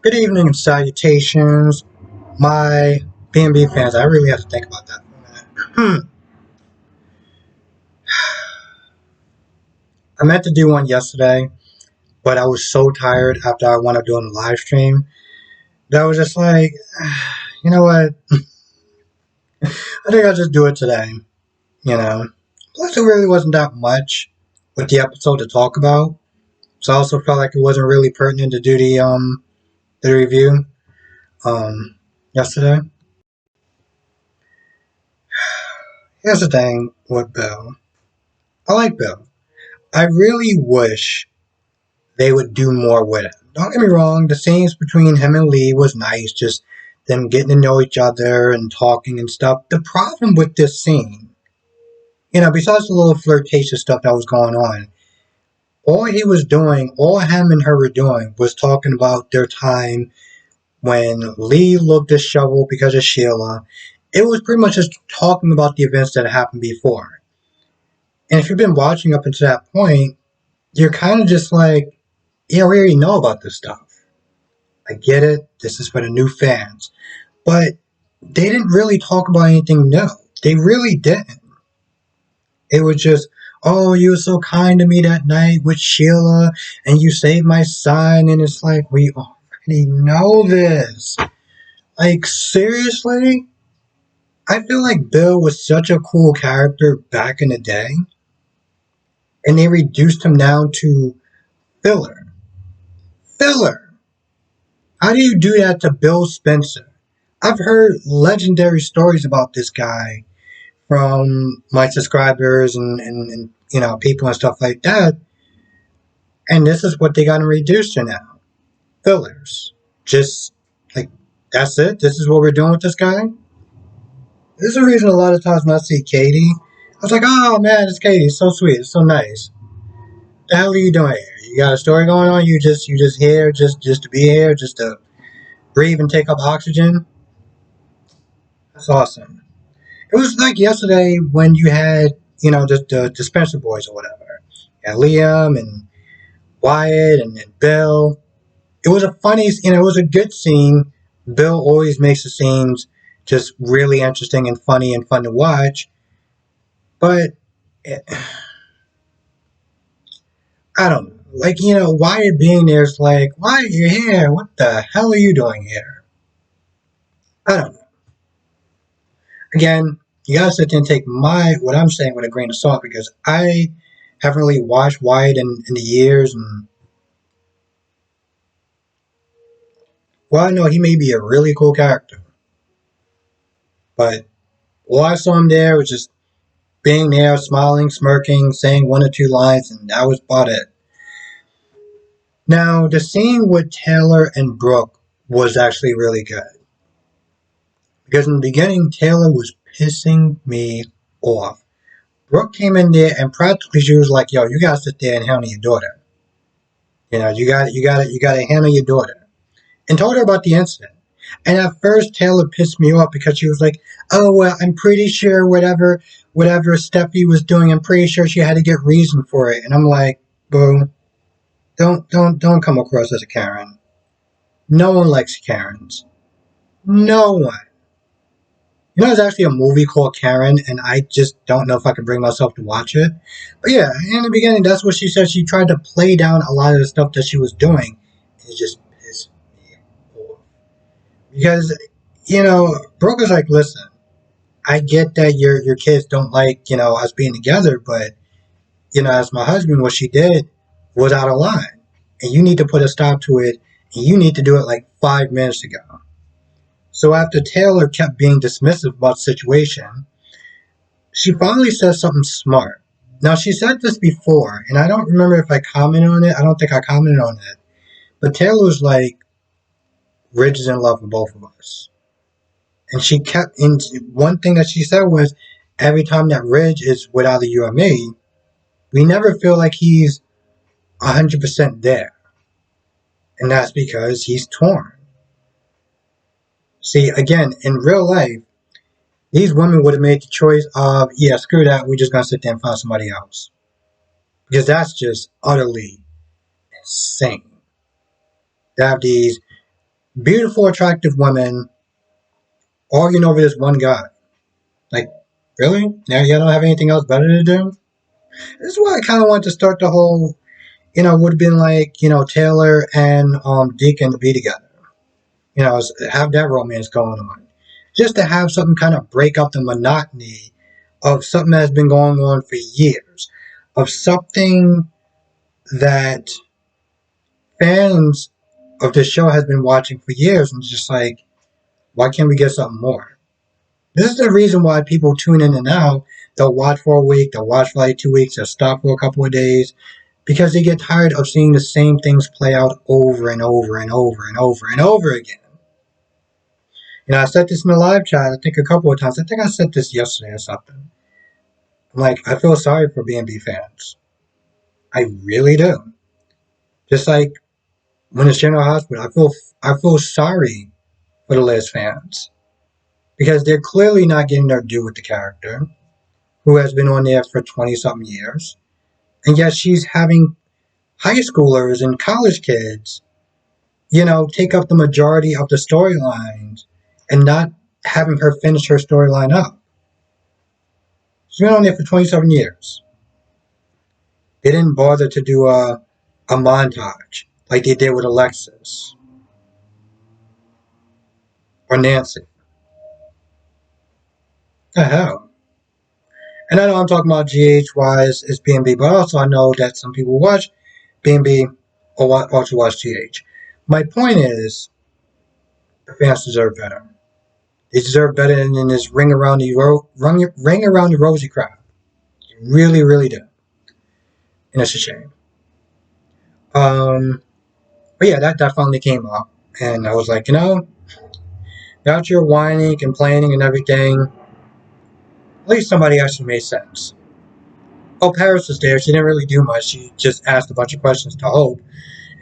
Good evening and salutations, my B&B fans. I really have to think about that for a minute. I meant to do one yesterday, but I was so tired after I wound up doing the live stream that I was just like, you know what? I think I'll just do it today. You know, plus it really wasn't that much with the episode to talk about, so I also felt like it wasn't really pertinent to do the review yesterday. Here's the thing with Bill. I like Bill. I really wish they would do more with it. Don't get me wrong, the scenes between him and Lee was nice, just them getting to know each other and talking and stuff. The problem with this scene, besides the little flirtatious stuff that was going on, all he was doing, all him and her were doing, was talking about their time when Lee looked at Shovel because of Sheila. It was pretty much just talking about the events that happened before. And if you've been watching up until that point, you're kind of just like, yeah, we already know about this stuff. I get it. This is for the new fans. But they didn't really talk about anything new. They really didn't. It was just, oh, you were so kind to me that night with Sheila, and you saved my son. And it's like, we already know this. Like, seriously? I feel like Bill was such a cool character back in the day, and they reduced him down to filler. Filler! How do you do that to Bill Spencer? I've heard legendary stories about this guy from my subscribers and people and stuff like that. And this is what they got him reduced to now. Fillers. Just like that's it? This is what we're doing with this guy? This is the reason a lot of times when I see Katie, I was like, oh man, it's Katie, it's so sweet, it's so nice. The hell are you doing here? You got a story going on? You just here just to be here, just to breathe and take up oxygen? That's awesome. It was like yesterday when you had, the Spencer boys or whatever. You had Liam and Wyatt and Bill. It was a funny, it was a good scene. Bill always makes the scenes just really interesting and funny and fun to watch. But it, I don't know. Like, Wyatt being there is like, why are you here? What the hell are you doing here? I don't know. Again, you gotta sit there and take what I'm saying with a grain of salt because I haven't really watched Wyatt in the years, and well, I know he may be a really cool character, but all I saw him there was just being there, smiling, smirking, saying one or two lines, and that was about it. Now, the scene with Taylor and Brooke was actually really good because in the beginning, Taylor was pissing me off. Brooke came in there and practically she was like, "Yo, you gotta sit there and handle your daughter. You gotta handle your daughter." And told her about the incident. And at first, Taylor pissed me off because she was like, "Oh well, I'm pretty sure whatever Steffi was doing, I'm pretty sure she had to get reason for it." And I'm like, "Boo, don't come across as a Karen. No one likes Karens. No one." There's actually a movie called Karen, and I just don't know if I can bring myself to watch it. But yeah, in the beginning, that's what she said. She tried to play down a lot of the stuff that she was doing. It just pissed me off. Because, Brooke is like, listen, I get that your kids don't like, us being together, but, as my husband, what she did was out of line. And you need to put a stop to it, and you need to do it like 5 minutes ago. So after Taylor kept being dismissive about the situation, she finally says something smart. Now, she said this before, and I don't remember if I commented on it. I don't think I commented on it. But Taylor was like, Ridge is in love with both of us. And she kept, in one thing that she said was, every time that Ridge is with either you or me, we never feel like he's 100% there. And that's because he's torn. See, again, in real life, these women would have made the choice of, yeah, screw that, we're just going to sit there and find somebody else. Because that's just utterly insane. They have these Beautiful, attractive women arguing over this one guy. Like, really? Now you don't have anything else better to do? This is why I kind of want to start the whole, would have been like, Taylor and Deacon to be together. Have that romance going on. Just to have something kind of break up the monotony of something that has been going on for years, of something that fans of this show has been watching for years, and it's just like, why can't we get something more? This is the reason why people tune in and out. They'll watch for a week, they'll watch for like 2 weeks, they'll stop for a couple of days, because they get tired of seeing the same things play out over and over and over and over and over again. I said this in the live chat, I think a couple of times. I think I said this yesterday or something. I'm like, I feel sorry for B&B fans. I really do. Just like when it's General Hospital, I feel sorry for the Liz fans. Because they're clearly not getting their due with the character, who has been on there for 20 something years. And yet she's having high schoolers and college kids, take up the majority of the storylines and not having her finish her storyline up. She's been on there for 27 years. They didn't bother to do a montage like they did with Alexis or Nancy. The hell? And I know I'm talking about GH is B&B, but also I know that some people watch B&B or also watch GH. My point is, the fans deserve better. They deserve better than this ring around the rosy crap. They really, really do. And it's a shame. But yeah, that finally came up. And I was like, without your whining, complaining, and everything, at least somebody actually made sense. Oh, Paris was there. She didn't really do much. She just asked a bunch of questions to Hope.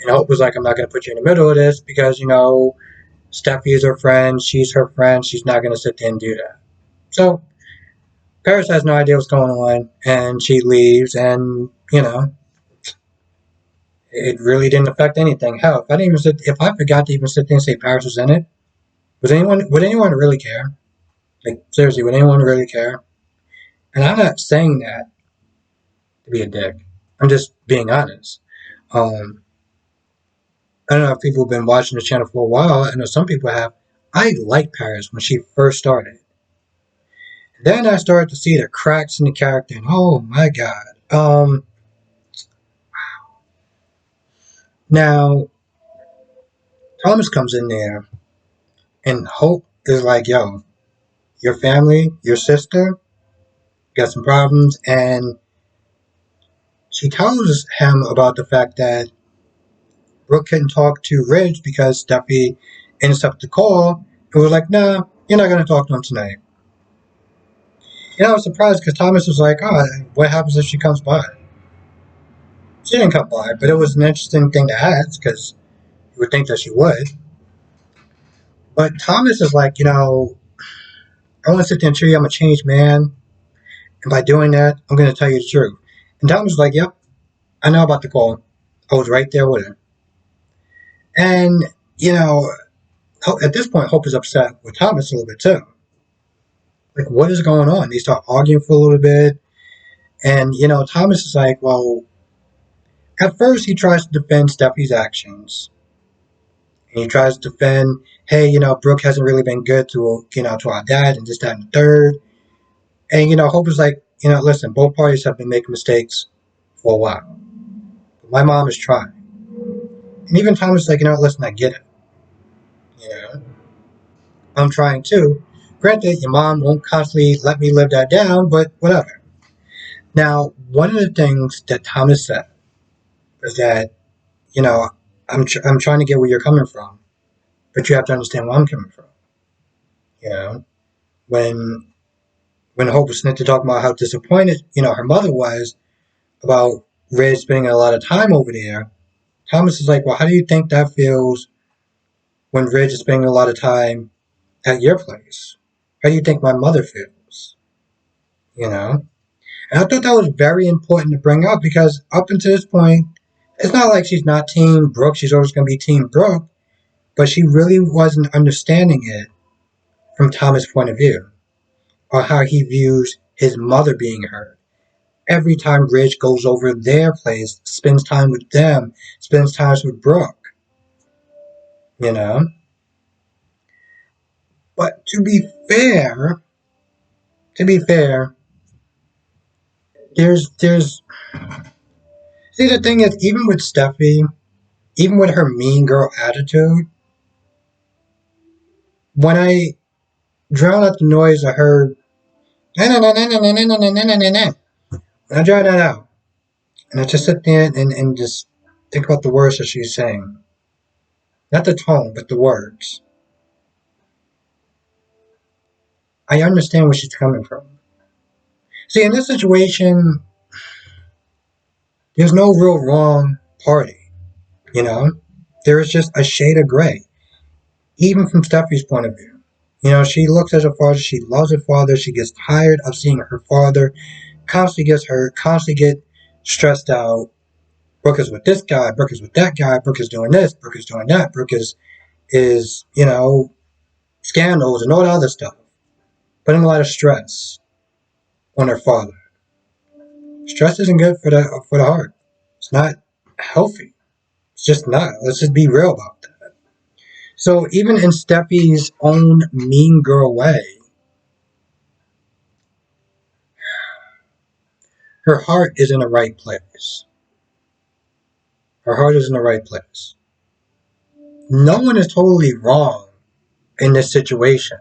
And Hope was like, I'm not going to put you in the middle of this because, Steffi is her friend. She's her friend. She's not going to sit there and do that. So, Paris has no idea what's going on. And she leaves. And, it really didn't affect anything. Hell, if I forgot to even sit there and say Paris was in it, would anyone really care? Like, seriously, would anyone really care? And I'm not saying that to be a dick. I'm just being honest. Um, I don't know if people have been watching the channel for a while. I know some people have. I liked Paris when she first started. Then I started to see the cracks in the character, and oh my god. Now, Thomas comes in there, and Hope is like, yo, your family, your sister, got some problems, and she tells him about the fact that Brooke couldn't talk to Ridge because Steffi intercepted the call and was like, nah, you're not going to talk to him tonight. I was surprised because Thomas was like, oh, what happens if she comes by? She didn't come by, but it was an interesting thing to ask because you would think that she would. But Thomas is like, I want to sit there and show you I'm a changed man. And by doing that, I'm going to tell you the truth. And Thomas was like, yep, I know about the call. I was right there with her. And, at this point, Hope is upset with Thomas a little bit too. Like, what is going on? They start arguing for a little bit. And, Thomas is like, well, at first he tries to defend Steffi's actions. And he tries to defend, hey, Brooke hasn't really been good to our dad and this, that, and the third. And, Hope is like, listen, both parties have been making mistakes for a while. But my mom is trying. And even Thomas is like, listen, I get it. I'm trying too. Granted, your mom won't constantly let me live that down, but whatever. Now, one of the things that Thomas said is that, I'm trying to get where you're coming from, but you have to understand where I'm coming from. When Hope was sitting to talk about how disappointed, her mother was about Red spending a lot of time over there, Thomas is like, well, how do you think that feels when Ridge is spending a lot of time at your place? How do you think my mother feels? And I thought that was very important to bring up because up until this point, it's not like she's not Team Brooke. She's always going to be Team Brooke. but she really wasn't understanding it from Thomas' point of view, or how he views his mother being hurt. Every time Ridge goes over their place, spends time with them, spends time with Brooke, you know? But to be fair, there's see, the thing is, even with Steffi, even with her mean girl attitude, when I drown out the noise, I heard na na na na na na na na na na na. And I drown that out, and I just sit there and just think about the words that she's saying, not the tone, but the words. I understand where she's coming from. See, in this situation, there's no real wrong party, you know? There is just a shade of gray, even from Steffi's point of view. You know, she looks at her father, she loves her father, she gets tired of seeing her father, constantly gets hurt, constantly get stressed out. Brooke is with this guy, Brooke is with that guy, Brooke is doing this, Brooke is doing that, Brooke is scandals and all that other stuff. Putting a lot of stress on her father. Stress isn't good for the heart. It's not healthy. It's just not. Let's just be real about that. So even in Steffi's own mean girl way, her heart is in the right place. Her heart is in the right place. No one is totally wrong in this situation.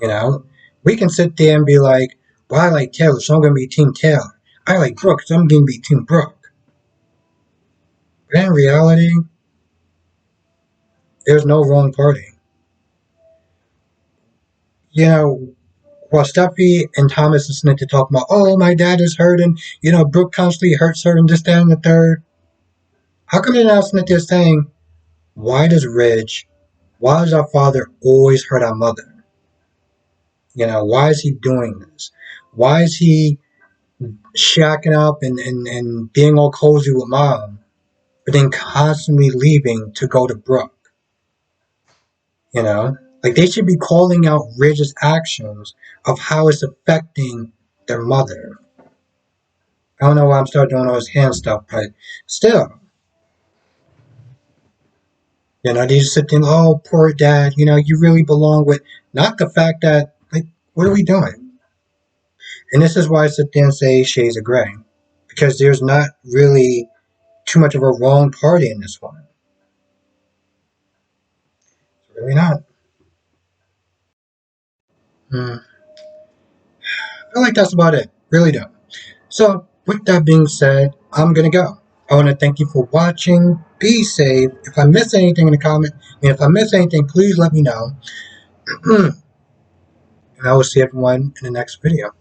You know, we can sit there and be like, well, I like Taylor, so I'm going to be Team Taylor. I like Brooke, so I'm going to be Team Brooke. But in reality, there's no wrong party. You know, while Steffi and Thomas and Snitty talk about, oh, my dad is hurting, Brooke constantly hurts her and this, that, and the third. How come they're not Snitty is saying, why does our father always hurt our mother? Why is he doing this? Why is he shacking up and being all cozy with mom, but then constantly leaving to go to Brooke? Like they should be calling out Ridge's actions of how it's affecting their mother. I don't know why I'm starting doing all this hand stuff, but still, they just sit there, oh, poor dad, you really belong with, not the fact that, like, what are we doing? And this is why I sit there and say shades of gray, because there's not really too much of a wrong party in this one. It's really not. I feel like that's about it. Really do. So, with that being said, I'm gonna go. I want to thank you for watching. Be safe. If I miss anything in the comment, if I miss anything, please let me know. And I will see everyone in the next video.